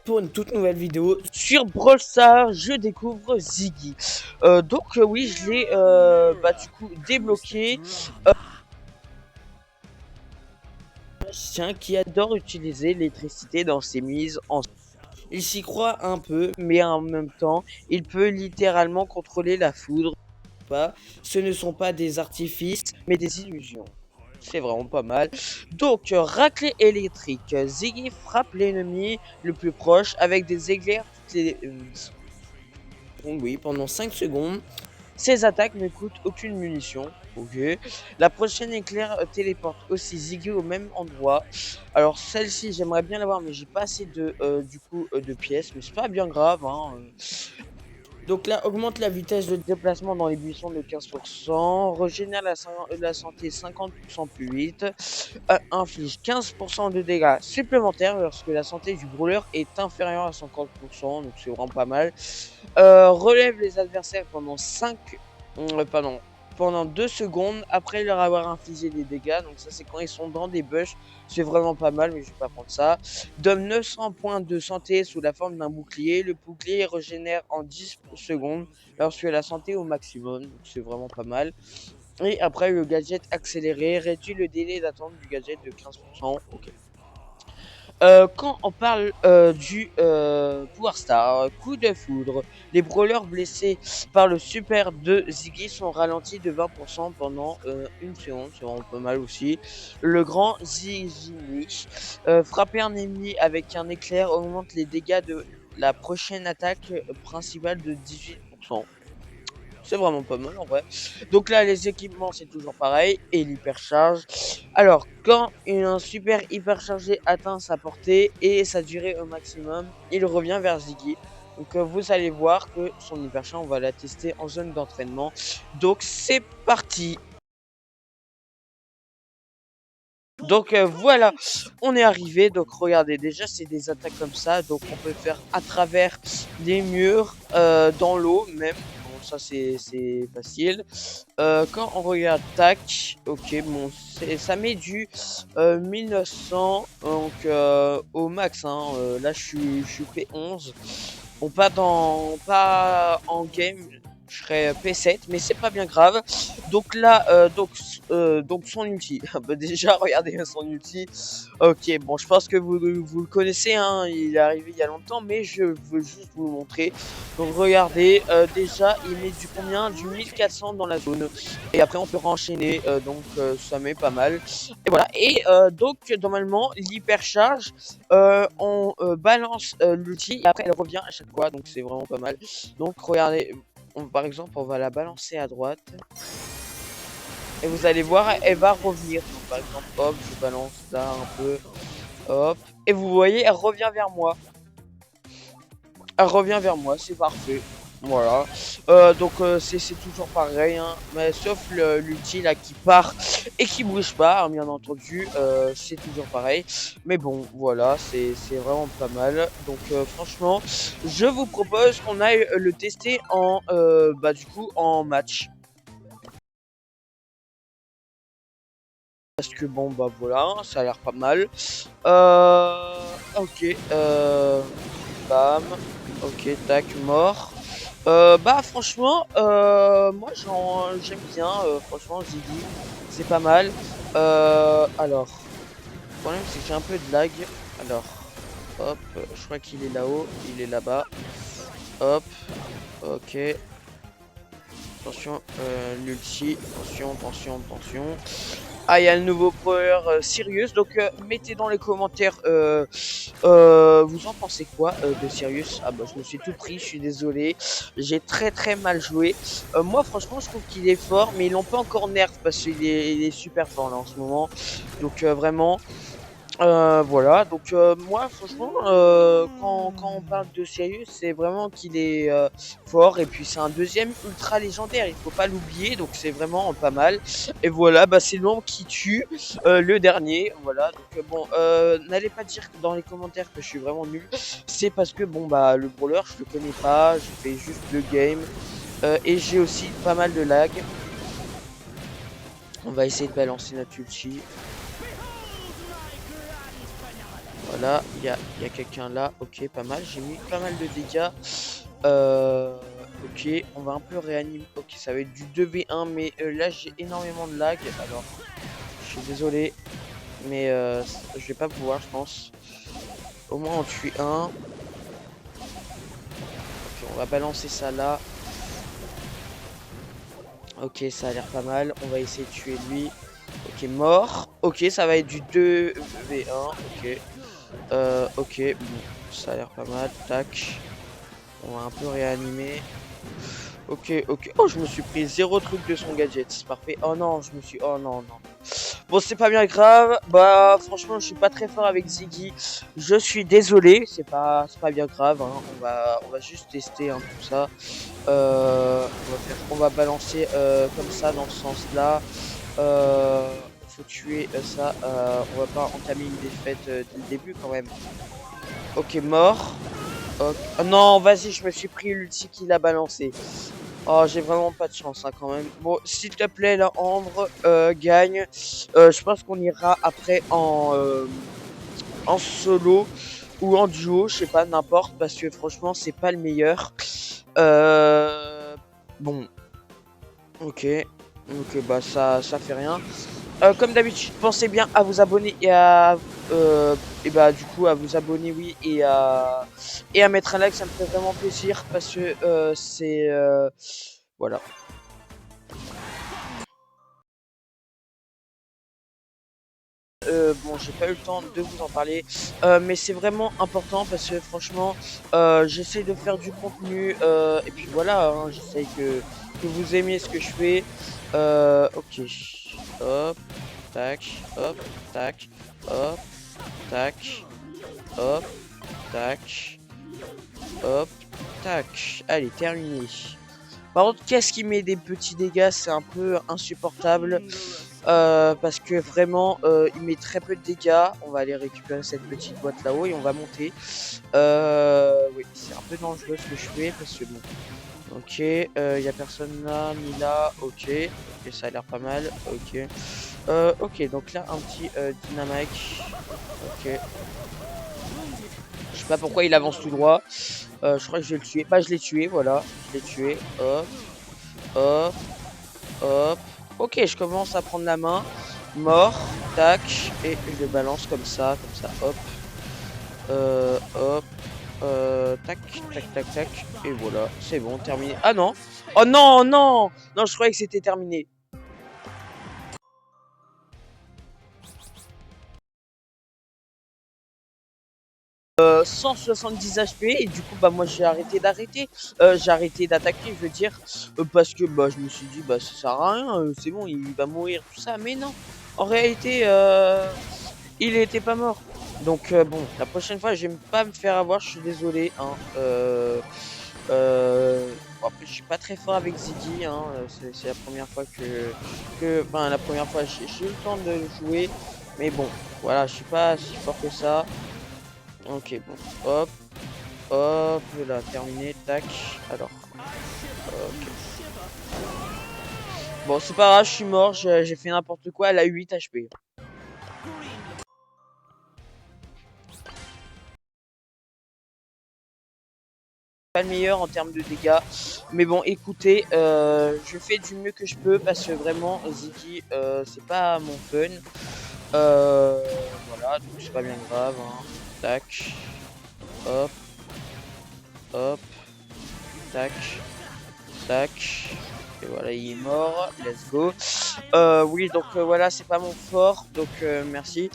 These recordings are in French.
Pour une toute nouvelle vidéo. Sur Brawl Stars, je découvre Ziggy. Oui, je l'ai du coup débloqué. Chien qui adore utiliser l'électricité dans ses mises en. Il s'y croit un peu, mais en même temps, il peut littéralement contrôler la foudre. Ce ne sont pas des artifices, mais des illusions. C'est vraiment pas mal. Donc, raclée électrique. Ziggy frappe l'ennemi le plus proche avec des éclairs toutes les. Oui, pendant 5 secondes. Ces attaques ne coûtent aucune munition. Ok. La prochaine éclair téléporte aussi Ziggy au même endroit. Alors celle-ci, j'aimerais bien l'avoir, mais j'ai pas assez de pièces. Mais c'est pas bien grave. Hein. Donc là, augmente la vitesse de Déplacement dans les buissons de 15%, régénère la santé 50% plus vite, inflige 15% de dégâts supplémentaires lorsque la santé du brûleur est inférieure à 50%, donc c'est vraiment pas mal. Relève les adversaires pendant 2 secondes après leur avoir infligé des dégâts. Donc ça c'est quand ils sont dans des bush, c'est vraiment pas mal, mais je vais pas prendre ça. Donne 900 points de santé sous la forme d'un bouclier. Le bouclier régénère en 10 secondes lorsque la santé est au maximum, donc c'est vraiment pas mal. Et après le gadget accéléré réduit le délai d'attente du gadget de 15%. Ok. Quand on parle du Pouvoir Star, coup de foudre, les brawlers blessés par le super de Ziggy sont ralentis de 20% pendant 1 seconde, c'est vraiment pas mal aussi. Le grand Ziggy, frapper un ennemi avec un éclair augmente les dégâts de la prochaine attaque principale de 18%. C'est vraiment pas mal en vrai. Donc là, les équipements, c'est toujours pareil. Et l'hypercharge. Alors, quand un super hyperchargé atteint sa portée et sa durée au maximum, il revient vers Ziggy. Donc vous allez voir que son hypercharge, on va la tester en zone d'entraînement. Donc c'est parti. Donc voilà, on est arrivé. Donc regardez, déjà c'est des attaques comme ça. Donc on peut faire à travers des murs, dans l'eau même. Bon, ça c'est facile. Quand on regarde tac, ok, bon, ça met du 1900 donc au max. Hein, là je suis P11. Bon, pas en game, je serais P7, mais c'est pas bien grave. Donc là, donc son ulti. Bah, déjà, regardez son ulti. Ok, bon, je pense que vous le connaissez, hein, il est arrivé il y a longtemps, mais je veux juste vous le montrer. Donc regardez, déjà, il met du combien? Du 1400 dans la zone. Et après, on peut renchaîner, ça met pas mal. Et voilà, et donc, normalement, l'hypercharge, on balance l'ulti, et après, elle revient à chaque fois, donc c'est vraiment pas mal. Donc regardez, par exemple, on va la balancer à droite. Et vous allez voir, elle va revenir. Donc, par exemple, hop, je balance là un peu. Hop. Et vous voyez, elle revient vers moi. Elle revient vers moi, c'est parfait. Voilà. C'est toujours pareil. Hein. Mais sauf l'ulti là qui part et qui bouge pas, hein, bien entendu. C'est toujours pareil. Mais bon, voilà, c'est vraiment pas mal. Donc franchement, je vous propose qu'on aille le tester en, en match. Parce que bon bah voilà, ça a l'air pas mal. Ok, bam, ok, tac, mort. Bah franchement, moi j'aime bien, franchement Ziggy, c'est pas mal. Alors, le problème c'est que j'ai un peu de lag. Alors, hop, je crois qu'il est là-haut, il est là-bas. Hop, ok. Attention, l'ulti, attention. Ah, il y a le nouveau brawler Sirius, donc mettez dans les commentaires, vous en pensez quoi de Sirius? Ah bah je me suis tout pris, je suis désolé, j'ai très mal joué. Moi franchement je trouve qu'il est fort, mais ils l'ont pas encore nerf parce qu'il est super fort là en ce moment, donc vraiment. Voilà, donc moi franchement, quand on parle de Sirius, c'est vraiment qu'il est fort, et puis c'est un deuxième ultra légendaire, il faut pas l'oublier, donc c'est vraiment pas mal. Et voilà, bah c'est l'homme qui tue le dernier, voilà. Donc n'allez pas dire dans les commentaires que je suis vraiment nul, c'est parce que bon bah le brawler je le connais pas, je fais juste le game, et j'ai aussi pas mal de lag. On va essayer de balancer notre ulti. Voilà, il y a quelqu'un là. Ok, pas mal. J'ai mis pas mal de dégâts. Ok, on va un peu réanimer. Ok, ça va être du 2v1, mais là j'ai énormément de lag. Alors, je suis désolé, mais je vais pas pouvoir, je pense. Au moins on tue un. Ok, on va balancer ça là. Ok, ça a l'air pas mal. On va essayer de tuer lui. Ok, mort. Ok, ça va être du 2v1. Ok. Ok, bon, ça a l'air pas mal. Tac. On va un peu réanimer. Ok, ok. Oh, je me suis pris 0 truc de son gadget. C'est parfait. Oh non, je me suis... Oh non, non. Bon, c'est pas bien grave. Bah, franchement, je suis pas très fort avec Ziggy. Je suis désolé. C'est pas bien grave. Hein. On va juste tester hein, tout ça. On va balancer comme ça dans ce sens-là. Faut tuer ça. On va pas entamer une défaite dès le début quand même. Ok, mort. Ok. Oh, non, vas-y, je me suis pris l'ulti qu'il a balancé. Oh, j'ai vraiment pas de chance hein, quand même. Bon, s'il te plaît, là, Ambre, gagne. Je pense qu'on ira après en solo ou en duo, je sais pas, n'importe, parce que franchement, c'est pas le meilleur. Bon, ok. Ok, bah ça fait rien. Comme d'habitude, pensez bien à vous abonner et bah du coup à vous abonner oui et à mettre un like, ça me fait vraiment plaisir parce que c'est voilà. Bon, j'ai pas eu le temps de vous en parler, mais c'est vraiment important parce que franchement, j'essaie de faire du contenu et puis voilà, hein, j'essaie que vous aimiez ce que je fais. Ok, hop, tac, hop, tac, hop, tac, hop, tac, hop, tac. Allez, terminé. Par contre, qu'est-ce qui met des petits dégâts, c'est un peu insupportable. Parce que vraiment, il met très peu de dégâts. On va aller récupérer cette petite boîte là-haut et on va monter. Oui, c'est un peu dangereux ce que je fais parce que bon. Ok, y a personne là, ni là. Ok, ok, ça a l'air pas mal. Ok. Ok, donc là, un petit dynamite. Ok. Je sais pas pourquoi il avance tout droit. Je crois que je vais le tuer. Bah, je l'ai tué, voilà. Je l'ai tué. Hop, hop, hop. Ok, je commence à prendre la main. Mort, tac. Et je le balance comme ça, hop. Hop. Tac, tac, tac, tac. Et voilà, c'est bon, terminé. Ah non. Oh non, non. Non, je croyais que c'était terminé. 170 HP et du coup bah moi j'ai arrêté d'attaquer je veux dire parce que bah je me suis dit bah ça sert à rien c'est bon il va mourir tout ça mais non en réalité il était pas mort donc bon la prochaine fois je vais pas me faire avoir je suis désolé hein bon, après je suis pas très fort avec Ziggy hein c'est la première fois enfin la première fois j'ai eu le temps de jouer mais bon voilà je suis pas si fort que ça. Ok, bon, hop, hop, là, terminé, tac, alors, ok. Bon, c'est pas grave, je suis mort, j'ai fait n'importe quoi, elle a 8 HP. Pas le meilleur en termes de dégâts, mais bon, écoutez, je fais du mieux que je peux, parce que vraiment, Ziggy, c'est pas mon fun. Voilà, donc c'est pas bien grave, hein. Tac, hop, hop, tac, tac. Et voilà, il est mort. Let's go. Oui, donc voilà, c'est pas mon fort. Donc merci.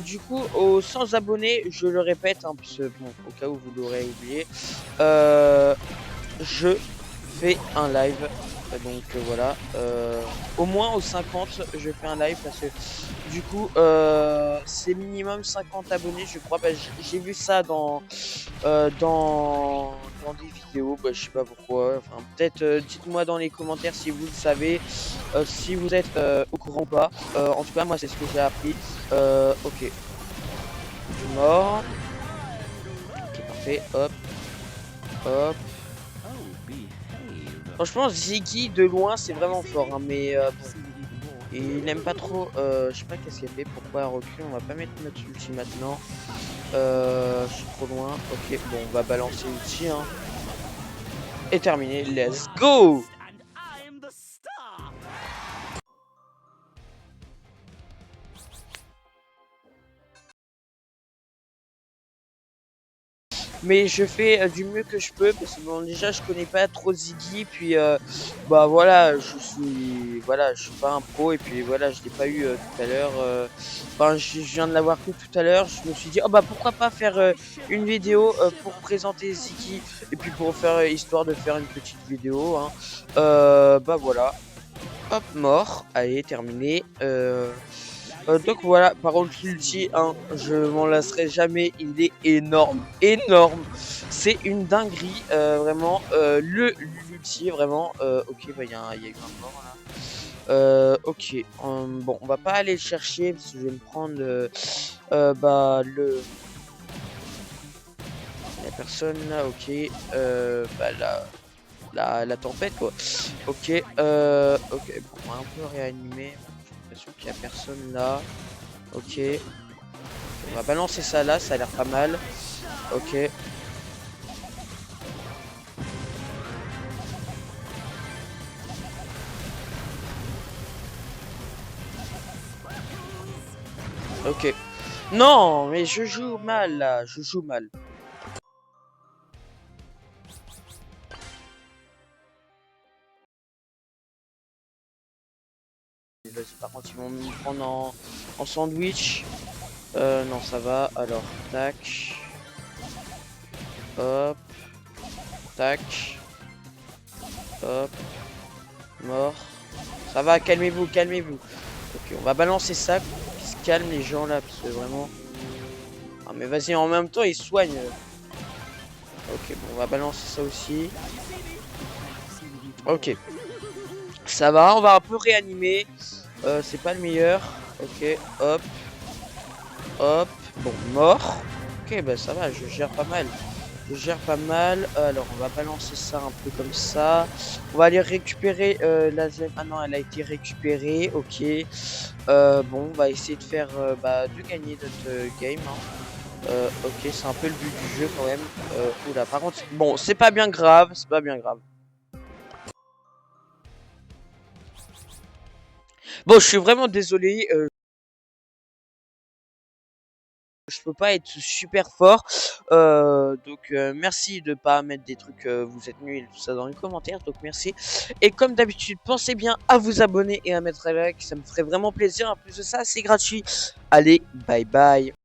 Du coup, aux 100 abonnés, je le répète, hein, parce que bon, au cas où vous l'aurez oublié, je fais un live. Donc voilà, au moins aux 50 je fais un live parce que du coup c'est minimum 50 abonnés je crois. Bah, j'ai vu ça dans des vidéos, bah, je sais pas pourquoi, enfin peut-être dites-moi dans les commentaires si vous le savez, si vous êtes au courant ou pas. En tout cas moi c'est ce que j'ai appris. Ok, je suis mort. Ok parfait, hop, hop. Franchement, Ziggy de loin, c'est vraiment fort, hein, mais bon, il n'aime pas trop. Je sais pas qu'est-ce qu'il a fait, pourquoi elle recule. On va pas mettre notre ulti maintenant. Je suis trop loin. Ok, bon, on va balancer ici. Hein. Et terminé. Let's go! Mais je fais du mieux que je peux parce que bon déjà je connais pas trop Ziggy puis bah voilà je suis pas un pro et puis voilà je l'ai pas eu tout à l'heure enfin je viens de l'avoir que tout à l'heure. Je me suis dit oh bah pourquoi pas faire une vidéo pour présenter Ziggy et puis pour faire histoire de faire une petite vidéo hein. Bah voilà hop mort allez terminé. Donc voilà, par contre l'ulti, hein, je m'en lasserai jamais, il est énorme, énorme. C'est une dinguerie, vraiment. L'ulti, vraiment. Ok, bah il y a eu un mort là. Ok, bon, on va pas aller le chercher parce que je vais me prendre bah la personne là, ok. Bah la tempête quoi. Ok, ok, bon, on va un peu réanimer. J'ai l'impression qu'il y a personne là. Ok. On va balancer ça là, ça a l'air pas mal. Ok. Ok. Non, mais je joue mal là, je joue mal. Vas-y, par contre, ils vont me prendre en sandwich. Non, ça va. Alors, tac. Hop. Tac. Hop. Mort. Ça va, calmez-vous, calmez-vous. Ok, on va balancer ça. Qu'ils se calment les gens là, parce que vraiment. Ah, mais vas-y, en même temps, ils soignent. Ok, bon, on va balancer ça aussi. Ok. Ça va, on va un peu réanimer. C'est pas le meilleur. Ok, hop. Hop. Bon, mort. Ok, bah ça va, je gère pas mal. Je gère pas mal. Alors, on va balancer ça un peu comme ça. On va aller récupérer la zone. Ah non, elle a été récupérée. Ok. Bon, on va essayer de faire bah, de gagner notre game. Hein. Ok, c'est un peu le but du jeu quand même. Oula, par contre, bon, c'est pas bien grave. C'est pas bien grave. Bon, je suis vraiment désolé. Je peux pas être super fort. Donc merci de pas mettre des trucs vous êtes nuls et tout ça dans les commentaires. Donc merci. Et comme d'habitude, pensez bien à vous abonner et à mettre un like. Ça me ferait vraiment plaisir. En plus de ça, c'est gratuit. Allez, bye bye.